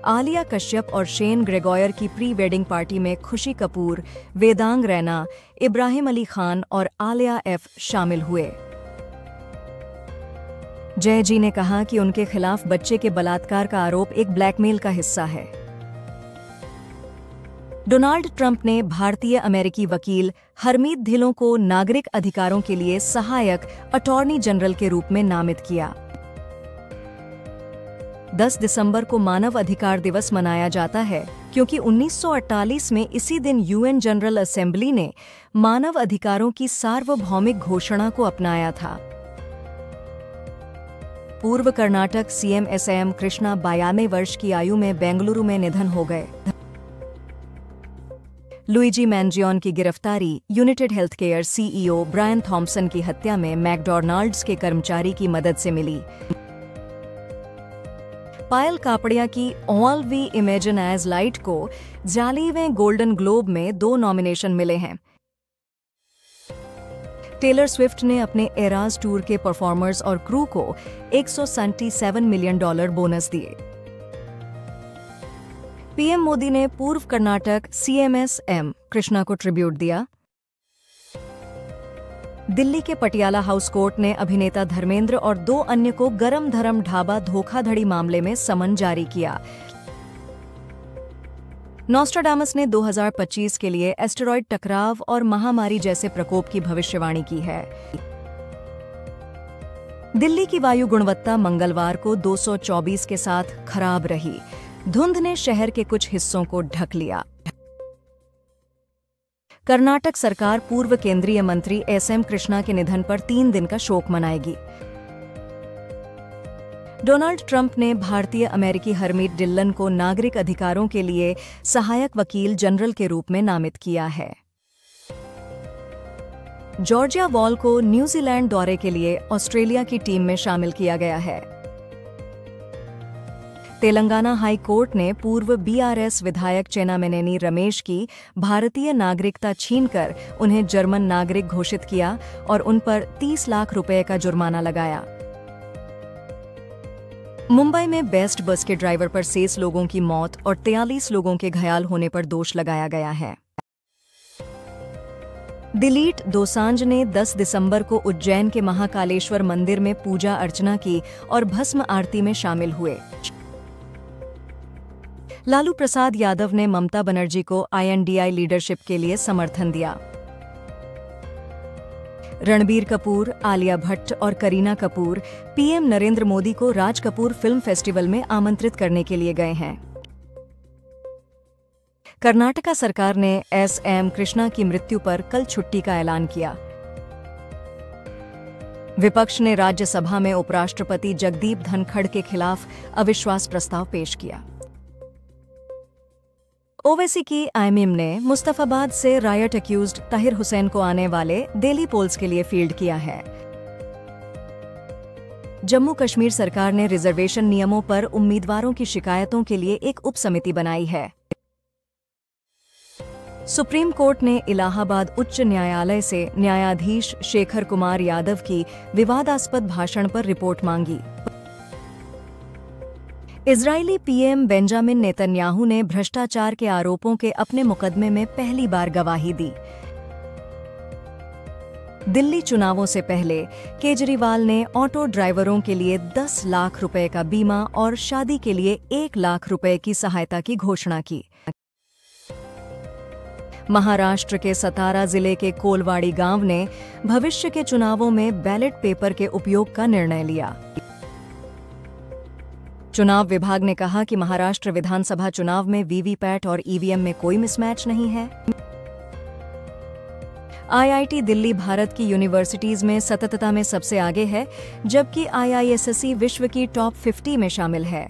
आलिया कश्यप और शेन ग्रेगोयर की pre wedding party में खुशी कपूर, वेदांग रैना, इब्राहिम अली खान और आलिया एफ शामिल हुए। जय जी ने कहा कि उनके खिलाफ बच्चे के बलात्कार का आरोप एक ब्लैकमेल का हिस्सा है। डोनाल्ड ट्रंप ने भारतीय अमेरिकी वकील हरमीत धिल्लों को नागरिक अधिकारों के लिए सहायक अटॉर्नी जनरल के रूप में नामित किया। 10 दिसंबर को मानव अधिकार दिवस मनाया जाता है क्योंकि 1948 में इसी दिन यूएन जनरल असेंबली ने मानव अधिकारों की सार्वभौमिक घोषणा को अपनाया था। पूर्व कर्नाटक सीएम एसएम कृष्णा 92 वर्ष की आयु में बेंगलुरु में निधन हो गए। लुइजी मैंजियोन की गिरफ्तारी, United Healthcare CEO Brian Thompson की हत्या में मैकडॉनल्ड्स के कर्मचारी की मदद से मिली। पायल कापड़िया की All We Imagine as Light को जालीवें गोल्डन ग्लोब में 2 नॉमिनेशन मिले हैं। टेलर स्विफ्ट ने अपने एराज टूर के परफॉर्मर्स और क्रू को $177 मिलियन बोनस दिए। पीएम मोदी ने पूर्व कर्नाटक सीएमएस एम कृष्णा को ट्रिब्यूट दिया। दिल्ली के पटियाला हाउस कोर्ट ने अभिनेता धर्मेंद्र और 2 अन्य को गरम धरम ढाबा धोखाधड़ी मामले में समन जारी किया। नॉस्ट्राडामस ने 2025 के लिए एस्टेरॉयड टकराव और महामारी जैसे प्रकोप की भविष्यवाणी की है। दिल्ली की वायु गुणवत्ता मंगलवार को 224 के साथ खराब रही। धुंध ने शहर के कुछ हिस्सों को ढक लिया। कर्नाटक सरकार पूर्व केंद्रीय मंत्री एसएम कृष्णा के निधन पर 3 दिन का शोक मनाएगी। डोनाल्ड ट्रंप ने भारतीय अमेरिकी हरमीत डिल्लन को नागरिक अधिकारों के लिए सहायक वकील जनरल के रूप में नामित किया है। जॉर्जिया वॉल को न्यूजीलैंड दौरे के लिए ऑस्ट्रेलिया की टीम में शामिल किया गया है। तेलंगाना हाई कोर्ट ने पूर्व बीआरएस विधायक चेन्नामनेनी रमेश की भारतीय नागरिकता छीनकर उन्हें जर्मन नागरिक घोषित किया और उन पर 30 लाख रुपए का जुर्माना लगाया। मुंबई में बेस्ट बस के ड्राइवर पर 6 लोगों की मौत और 43 लोगों के घायल होने पर दोष लगाया गया है। दिलीट दोसांझ ने 10 दिसंबर को उज्जैन के महाकालेश्वर मंदिर में पूजा अर्चना की और भस्म आरती में शामिल हुए। लालू प्रसाद यादव ने ममता बनर्जी को आईएनडीआई लीडरशिप के लिए समर्थन दिया। रणबीर कपूर, आलिया भट्ट और करीना कपूर पीएम नरेंद्र मोदी को राज कपूर फिल्म फेस्टिवल में आमंत्रित करने के लिए गए हैं। कर्नाटका सरकार ने एसएम कृष्णा की मृत्यु पर कल छुट्टी का ऐलान किया। विपक्ष ने राज्यसभा में उपराष्ट्रपति जगदीप धनखड़ के खिलाफ अविश्वास प्रस्ताव पेश किया। ओवैसी की आईएमएम ने मुस्तफाबाद से रायट एक्यूज्ड ताहिर हुसैन को आने वाले दिल्ली पोल्स के लिए फील्ड किया है। जम्मू कश्मीर सरकार ने रिजर्वेशन नियमों पर उम्मीदवारों की शिकायतों के लिए एक उपसमिति बनाई है। सुप्रीम कोर्ट ने इलाहाबाद उच्च न्यायालय से न्यायाधीश शेखर कुमार यादव की विवादास्पद भाषण पर रिपोर्ट मांगी। इजरायली पीएम बेंजामिन नेतन्याहू ने भ्रष्टाचार के आरोपों के अपने मुकदमे में पहली बार गवाही दी। दिल्ली चुनावों से पहले केजरीवाल ने ऑटो ड्राइवरों के लिए 10 लाख रुपए का बीमा और शादी के लिए 1 लाख रुपए की सहायता की घोषणा की। महाराष्ट्र के सतारा जिले के कोलवाड़ी गांव ने भविष्य के चुनावों में बैलेट पेपर के उपयोग का निर्णय लिया। चुनाव विभाग ने कहा कि महाराष्ट्र विधानसभा चुनाव में वीवीपैट और ईवीएम में कोई मिसमैच नहीं है। आईआईटी दिल्ली भारत की यूनिवर्सिटीज में सततता में सबसे आगे है, जबकि आईआईएससी विश्व की टॉप 50 में शामिल है।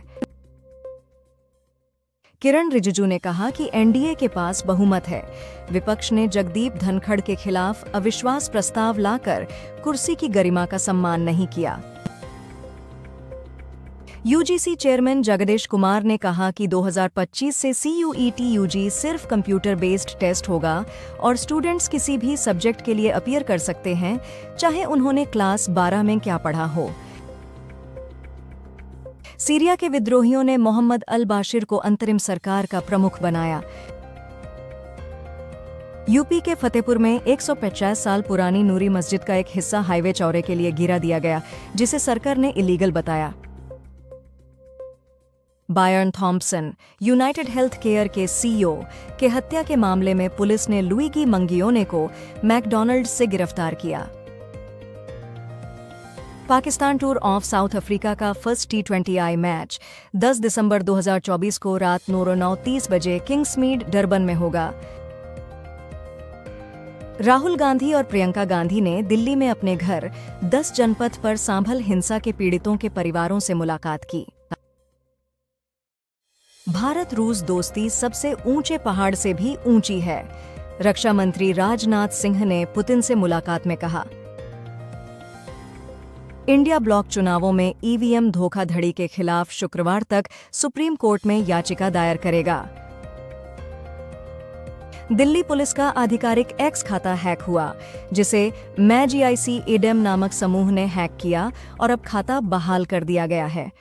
किरण रिजिजू ने कहा कि एनडीए के पास बहुमत है। विपक्ष ने जगदीप धनखड़ के खिलाफ अविश्वास प्रस्ताव लाकर कुर्सी की गरिमा का सम्मान नहीं किया। यूजीसी चेयरमैन जगदीश कुमार ने कहा कि 2025 से सीयूईटी यूजी सिर्फ कंप्यूटर बेस्ड टेस्ट होगा और स्टूडेंट्स किसी भी सब्जेक्ट के लिए अपीयर कर सकते हैं, चाहे उन्होंने क्लास 12 में क्या पढ़ा हो। सीरिया के विद्रोहियों ने मोहम्मद अल बाशिर को अंतरिम सरकार का प्रमुख बनाया। यूपी के फतेहपुर में 150 साल पुरानी नूरी मस्जिद का एक हिस्सा हाईवे चौड़े के लिए गिरा दिया गया, जिसे सरकार ने इलीगल बताया। Bayern Thompson, United health care के सीईओ के हत्या के मामले में पुलिस ने लुइगी मंगियोने को मैकडॉनल्ड्स से गिरफ्तार किया। Pakistan tour of south Africa का फर्स्ट T20I मैच 10 दिसंबर 2024 को रात 9:30 बजे किंग्समीड डरबन में होगा। राहुल गांधी और प्रियंका गांधी ने दिल्ली में अपने घर 10 जनपथ पर सांभल हिंसा के पीड़ितों के परिवारों से मुलाकात की। भारत रूस दोस्ती सबसे ऊंचे पहाड़ से भी ऊंची है, रक्षा मंत्री राजनाथ सिंह ने पुतिन से मुलाकात में कहा। इंडिया ब्लॉक चुनावों में ईवीएम धोखाधड़ी के खिलाफ शुक्रवार तक सुप्रीम कोर्ट में याचिका दायर करेगा। दिल्ली पुलिस का आधिकारिक एक्स खाता हैक हुआ, जिसे मैजिआईसी इडेम नामक समूह ने हैक किया और अब खाता बहाल कर दिया गया है।